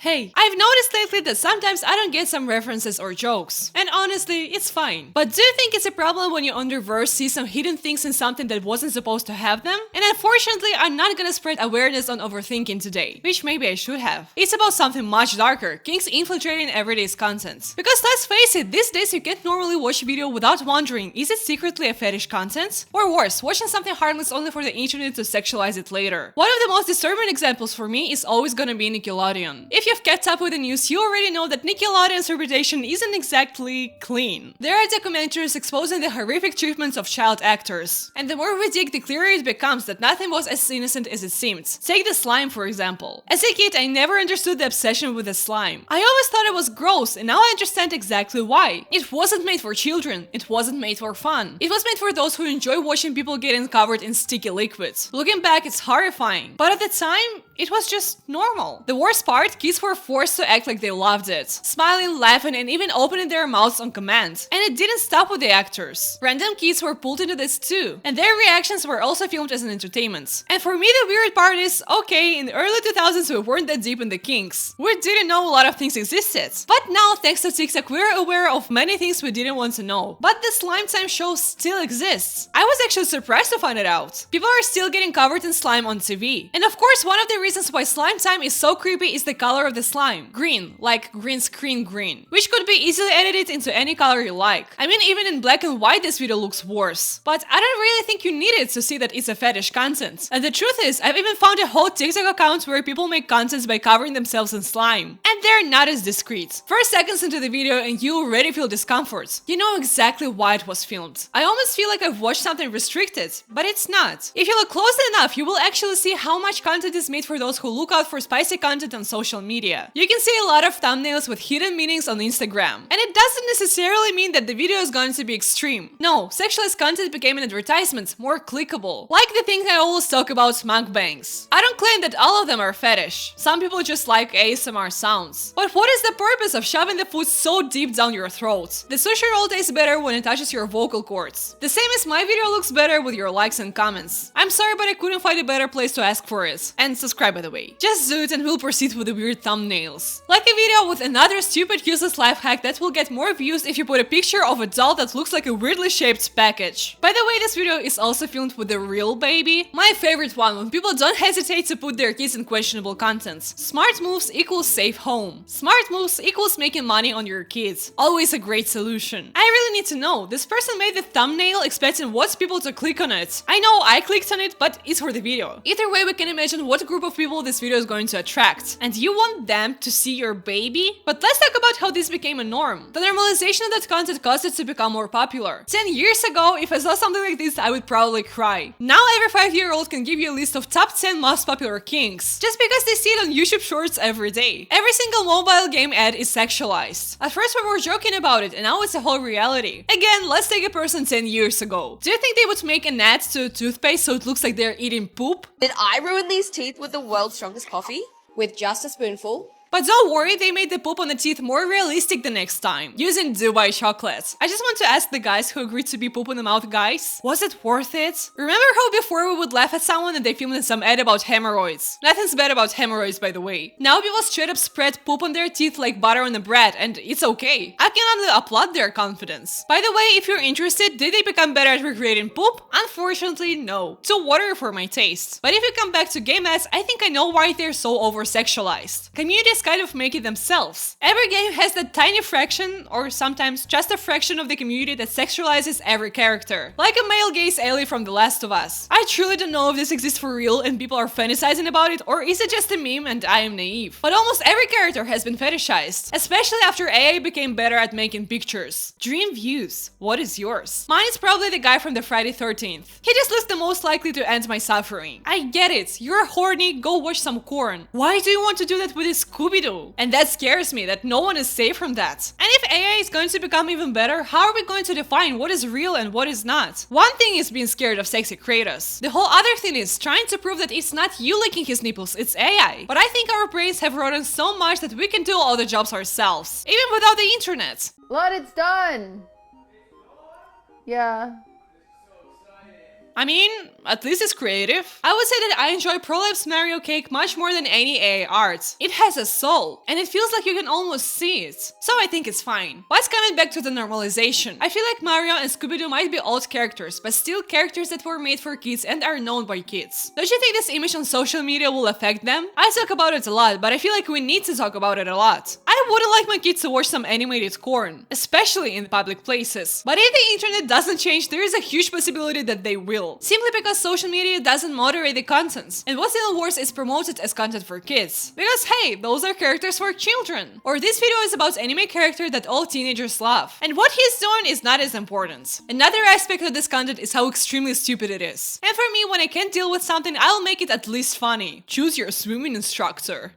Hey, I've noticed lately that sometimes I don't get some references or jokes. And honestly, it's fine. But do you think it's a problem when you underverse see some hidden things in something that wasn't supposed to have them? And unfortunately, I'm not gonna spread awareness on overthinking today, which maybe I should have. It's about something much darker, kinks infiltrating everyday's content. Because let's face it, these days you can't normally watch a video without wondering, is it secretly a fetish content? Or worse, watching something harmless only for the internet to sexualize it later. One of the most disturbing examples for me is always gonna be Nickelodeon. If you've kept up with the news, you already know that Nickelodeon's reputation isn't exactly clean. There are documentaries exposing the horrific treatments of child actors. And the more we dig, the clearer it becomes that nothing was as innocent as it seemed. Take the slime, for example. As a kid, I never understood the obsession with the slime. I always thought it was gross, and now I understand exactly why. It wasn't made for children. It wasn't made for fun. It was made for those who enjoy watching people getting covered in sticky liquids. Looking back, it's horrifying. But at the time, it was just normal. The worst part, kids were forced to act like they loved it. Smiling, laughing, and even opening their mouths on command. And it didn't stop with the actors. Random kids were pulled into this too. And their reactions were also filmed as an entertainment. And for me, the weird part is, okay, in the early 2000s we weren't that deep in the kinks. We didn't know a lot of things existed. But now, thanks to TikTok, we're aware of many things we didn't want to know. But the Slime Time show still exists. I was actually surprised to find it out. People are still getting covered in slime on TV. And of course, one of the reasons why Slime Time is so creepy is the color of the slime. Green, like green screen green, which could be easily edited into any color you like. I mean, even in black and white this video looks worse. But I don't really think you need it to see that it's a fetish content. And the truth is, I've even found a whole TikTok account where people make content by covering themselves in slime. And they're not as discreet. 4 seconds into the video and you already feel discomfort. You know exactly why it was filmed. I almost feel like I've watched something restricted, but it's not. If you look closely enough, you will actually see how much content is made for those who look out for spicy content on social media. You can see a lot of thumbnails with hidden meanings on Instagram. And it doesn't necessarily mean that the video is going to be extreme. No, sexualized content became an advertisement, more clickable. Like the thing I always talk about, mukbangs. I don't claim that all of them are fetish. Some people just like ASMR sounds. But what is the purpose of shoving the food so deep down your throat? The sushi roll tastes better when it touches your vocal cords. The same as my video looks better with your likes and comments. I'm sorry, but I couldn't find a better place to ask for it. And subscribe, by the way. Just do it and we'll proceed with the weird thumbnails. Like a video with another stupid useless life hack that will get more views if you put a picture of a doll that looks like a weirdly shaped package. By the way, this video is also filmed with a real baby. My favorite one, when people don't hesitate to put their kids in questionable content. Smart moves equals safe home. Smart moves equals making money on your kids. Always a great solution. I really need to know, this person made the thumbnail expecting what people to click on it. I know I clicked on it, but it's for the video. Either way, we can imagine what group of people this video is going to attract. And you want them to see your baby? But let's talk about how this became a norm. The normalization of that content caused it to become more popular. 10 years ago, if I saw something like this, I would probably cry. Now every 5-year-old can give you a list of top 10 most popular kinks, just because they see it on YouTube Shorts every day. Every single mobile game ad is sexualized. At first we were joking about it, and now it's a whole reality. Again, let's take a person 10 years ago. Do you think they would make an ad to a toothpaste so it looks like they're eating poop? Did I ruin these teeth with the world's strongest coffee? With just a spoonful? But don't worry, they made the poop on the teeth more realistic the next time, using Dubai chocolate. I just want to ask the guys who agreed to be poop in the mouth guys, was it worth it? Remember how before we would laugh at someone and they filmed some ad about hemorrhoids? Nothing's bad about hemorrhoids, by the way. Now people straight up spread poop on their teeth like butter on the bread, and it's okay. I can only applaud their confidence. By the way, if you're interested, did they become better at recreating poop? Unfortunately, no. Too watery for my taste. But if you come back to game ads, I think I know why they're so over-sexualized. Communities kind of make it themselves. Every game has that tiny fraction, or sometimes just a fraction of the community that sexualizes every character. Like a male gaze Ellie from The Last of Us. I truly don't know if this exists for real and people are fantasizing about it, or is it just a meme and I am naive. But almost every character has been fetishized, especially after AI became better at making pictures. Dream views. What is yours? Mine is probably the guy from the Friday 13th. He just looks the most likely to end my suffering. I get it. You're horny, go watch some corn. Why do you want to do that with a Scooby-Doo? And that scares me, that no one is safe from that. And if AI is going to become even better, how are we going to define what is real and what is not? One thing is being scared of sexy Kratos. The whole other thing is trying to prove that it's not you licking his nipples, it's AI. But I think our brains have rotten so much that we can do all the jobs ourselves, even without the internet. Lord, it's done! Yeah. I mean, at least it's creative. I would say that I enjoy Prolapse Mario Cake much more than any AI art. It has a soul, and it feels like you can almost see it. So I think it's fine. But coming back to the normalization, I feel like Mario and Scooby-Doo might be old characters, but still characters that were made for kids and are known by kids. Don't you think this image on social media will affect them? I talk about it a lot, but I feel like we need to talk about it a lot. I wouldn't like my kids to watch some animated corn, especially in public places. But if the internet doesn't change, there is a huge possibility that they will. Simply because social media doesn't moderate the content. And what's even worse, it's promoted as content for kids. Because hey, those are characters for children. Or this video is about anime character that all teenagers love. And what he's doing is not as important. Another aspect of this content is how extremely stupid it is. And for me, when I can't deal with something, I'll make it at least funny. Choose your swimming instructor.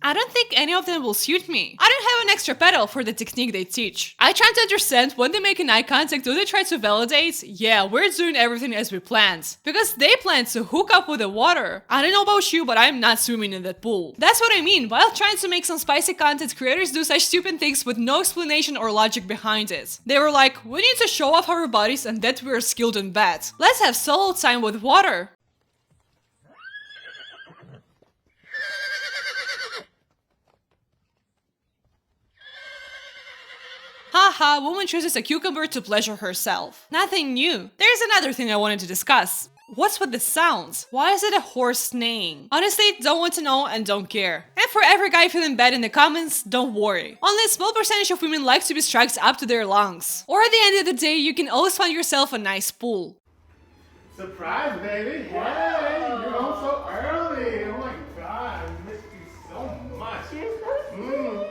I don't think any of them will suit me. I don't have an extra pedal for the technique they teach. I try to understand when they make an eye contact, do they try to validate? Yeah, we're doing everything as we planned. Because they plan to hook up with the water. I don't know about you, but I'm not swimming in that pool. That's what I mean. While trying to make some spicy content, creators do such stupid things with no explanation or logic behind it. They were like, we need to show off our bodies and that we're skilled in bed. Let's have solo time with water. Haha, woman chooses a cucumber to pleasure herself. Nothing new. There's another thing I wanted to discuss. What's with the sounds? Why is it a horse neighing? Honestly, don't want to know and don't care. And for every guy feeling bad in the comments, don't worry. Only a small percentage of women like to be stroked up to their lungs. Or at the end of the day, you can always find yourself a nice pool. Surprise, baby! Hey, you're home so early. Oh my god, I missed you so much.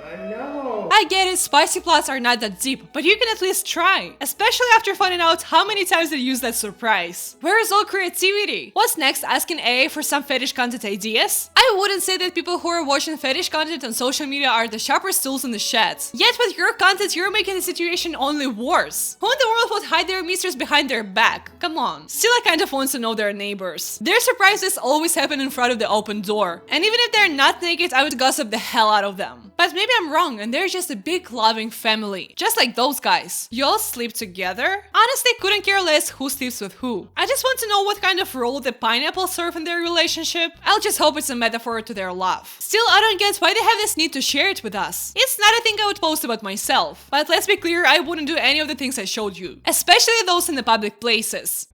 I know. I get it, spicy plots are not that deep, but you can at least try. Especially after finding out how many times they use that surprise. Where is all creativity? What's next, asking AA for some fetish content ideas? I wouldn't say that people who are watching fetish content on social media are the sharpest tools in the shed. Yet with your content, you're making the situation only worse. Who in the world would hide their mistress behind their back? Come on. Still, I kind of want to know their neighbors. Their surprises always happen in front of the open door. And even if they're not naked, I would gossip the hell out of them. But maybe I'm wrong and they're just a big loving family. Just like those guys. You all sleep together? Honestly, couldn't care less who sleeps with who. I just want to know what kind of role the pineapple serve in their relationship. I'll just hope it's a metaphor to their love. Still, I don't get why they have this need to share it with us. It's not a thing I would post about myself. But let's be clear, I wouldn't do any of the things I showed you. Especially those in the public places.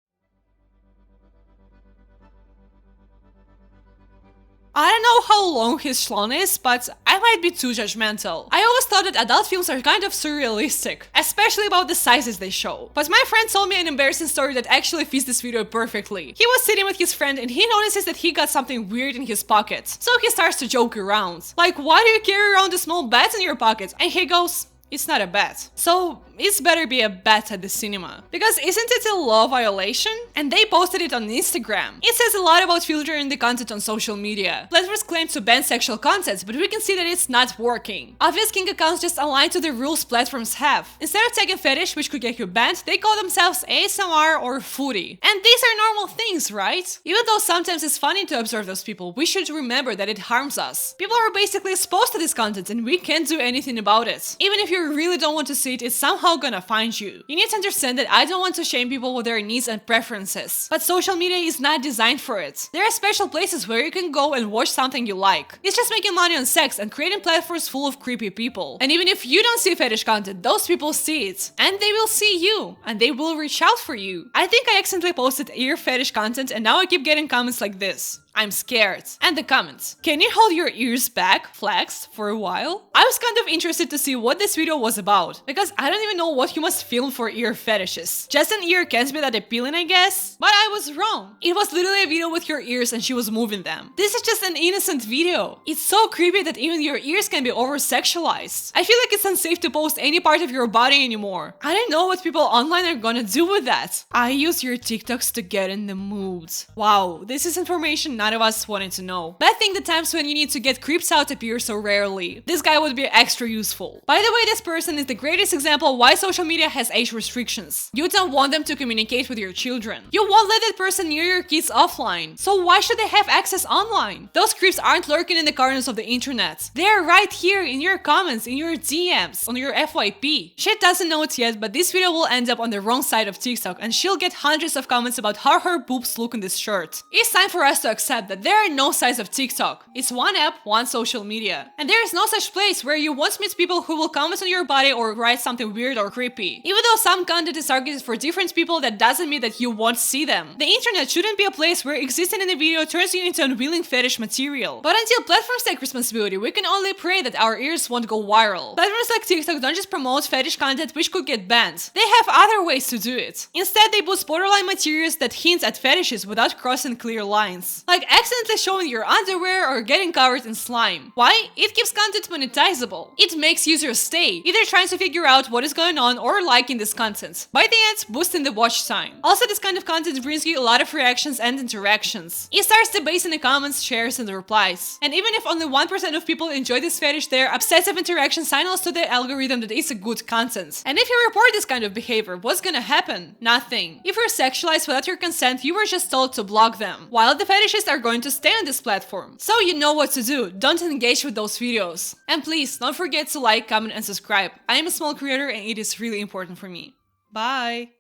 I don't know how long his schlong is, but I might be too judgmental. I always thought that adult films are kind of surrealistic, especially about the sizes they show. But my friend told me an embarrassing story that actually fits this video perfectly. He was sitting with his friend and he notices that he got something weird in his pocket. So he starts to joke around. Like, why do you carry around a small bat in your pocket? And he goes, it's not a bat. So it's better be a bat at the cinema. Because isn't it a law violation? And they posted it on Instagram. It says a lot about filtering the content on social media. Platforms claim to ban sexual content, but we can see that it's not working. Obvious kink accounts just align to the rules platforms have. Instead of tagging fetish, which could get you banned, they call themselves ASMR or foodie. And these are normal things, right? Even though sometimes it's funny to observe those people, we should remember that it harms us. People are basically exposed to this content and we can't do anything about it. Even if you really don't want to see it, it's somehow gonna find you. You need to understand that I don't want to shame people with their needs and preferences, but social media is not designed for it. There are special places where you can go and watch something you like. It's just making money on sex and creating platforms full of creepy people. And even if you don't see fetish content, those people see it. And they will see you. And they will reach out for you. I think I accidentally posted ear fetish content and now I keep getting comments like this. I'm scared. And the comments. Can you hold your ears back, flexed, for a while? I was kind of interested to see what this video was about, because I don't even know what you must film for ear fetishes. Just an ear can't be that appealing, I guess? But I was wrong. It was literally a video with your ears and she was moving them. This is just an innocent video. It's so creepy that even your ears can be over-sexualized. I feel like it's unsafe to post any part of your body anymore. I don't know what people online are gonna do with that. I use your TikToks to get in the mood. Wow, this is information not none of us wanted to know. But I think the times when you need to get creeps out appear so rarely. This guy would be extra useful. By the way, this person is the greatest example why social media has age restrictions. You don't want them to communicate with your children. You won't let that person near your kids offline. So why should they have access online? Those creeps aren't lurking in the corners of the internet. They're right here in your comments, in your DMs, on your FYP. She doesn't know it yet, but this video will end up on the wrong side of TikTok and she'll get hundreds of comments about how her boobs look in this shirt. It's time for us to accept that there are no sides of TikTok. It's one app, one social media. And there is no such place where you won't meet people who will comment on your body or write something weird or creepy. Even though some content is targeted for different people, that doesn't mean that you won't see them. The internet shouldn't be a place where existing in a video turns you into unwilling fetish material. But until platforms take responsibility, we can only pray that our ears won't go viral. Platforms like TikTok don't just promote fetish content which could get banned. They have other ways to do it. Instead, they boost borderline materials that hint at fetishes without crossing clear lines. Like accidentally showing your underwear or getting covered in slime. Why? It keeps content monetizable. It makes users stay, either trying to figure out what is going on or liking this content. By the end, boosting the watch time. Also, this kind of content brings you a lot of reactions and interactions. It starts debates in the comments, shares, and replies. And even if only 1% of people enjoy this fetish, their obsessive interaction signals to the algorithm that it's a good content. And if you report this kind of behavior, what's gonna happen? Nothing. If you're sexualized without your consent, you were just told to block them, while the fetishists are going to stay on this platform. So you know what to do. Don't engage with those videos. And please, don't forget to like, comment, and subscribe. I am a small creator and it is really important for me. Bye!